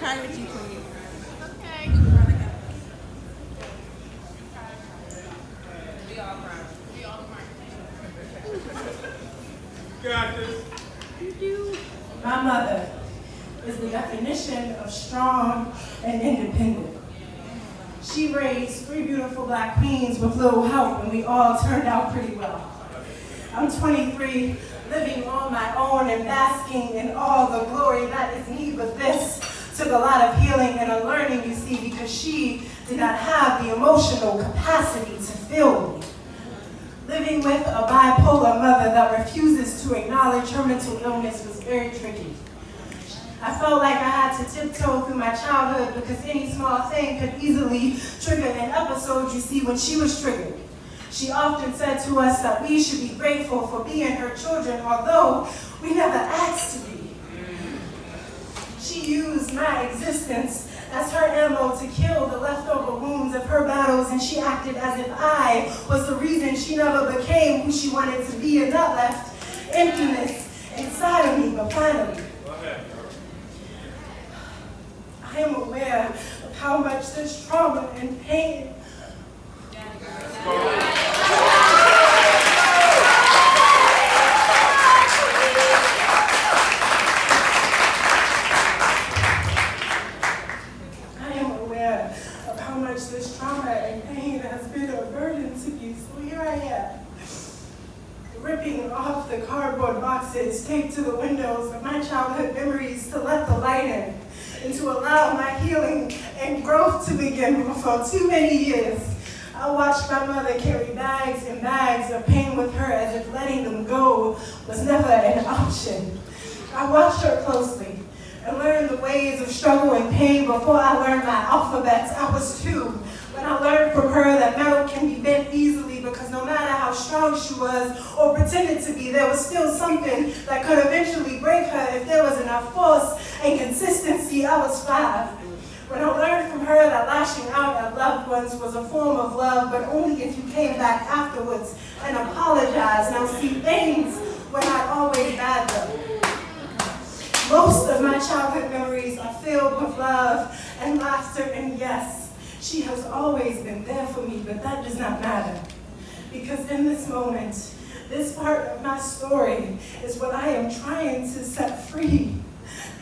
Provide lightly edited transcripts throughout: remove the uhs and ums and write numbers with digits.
cry with you, Queen. Okay. We all cry. We all cry. Got this. Thank you. My mother is the definition of strong and independent. She raised 3 beautiful black queens with little help, and we all turned out pretty well. I'm 23, living on my own and basking in all the glory that is me, but this took a lot of healing and unlearning, you see, because she did not have the emotional capacity to feel me. Living with a bipolar mother that refuses to acknowledge her mental illness was very tricky. I felt like I had to tiptoe through my childhood because any small thing could easily trigger an episode, you see, when she was triggered. She often said to us that we should be grateful for being her children, although we never asked to be. She used my existence as her ammo to kill the leftover wounds of her battles, and she acted as if I was the reason she never became who she wanted to be, and that left emptiness inside of me. But finally, I am aware of how much this trauma and pain has been a burden to me. So here I am, ripping off the cardboard boxes taped to the windows of my childhood memories to let the light in and to allow my healing and growth to begin. For too many years, I watched my mother carry bags and bags of pain with her as if letting them go was never an option. I watched her closely and learned the ways of struggle and pain before I learned my alphabets. I was 2 when I learned from her that metal can be bent easily because no matter how strong she was or pretended to be, there was still something that could eventually break her if there was enough force and consistency. I was 5 when I learned from her that lashing out at loved ones was a form of love, but only if you came back afterwards and apologized. Now see, things were not always bad though. Most of my childhood memories are filled with love and laughter, and yes, she has always been there for me, but that does not matter. Because in this moment, this part of my story is what I am trying to set free.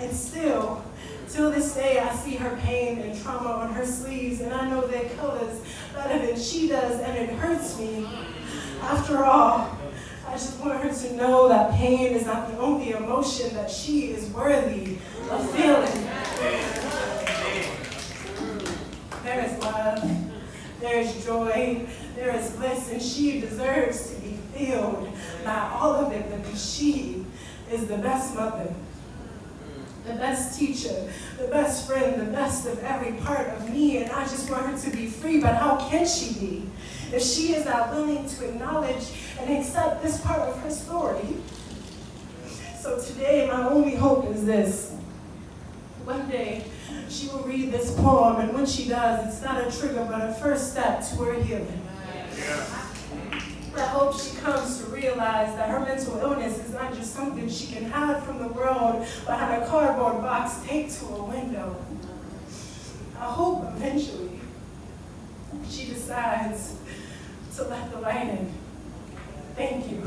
And still, till this day, I see her pain and trauma on her sleeves, and I know their colors better than she does, and it hurts me. After all, I just want her to know that pain is not the only emotion that she is worthy of feeling. There is love, there is joy, there is bliss, and she deserves to be filled by all of it because she is the best mother, the best teacher, the best friend, the best of every part of me, and I just want her to be free, but how can she be if she is not willing to acknowledge and accept this part of her story? So today, my only hope is this. One day, she will read this poem, and when she does, it's not a trigger, but a first step to her healing. I hope she comes to realize that her mental illness is not just something she can hide from the world behind a cardboard box taped to a window. I hope eventually she decides to let the light in. Thank you.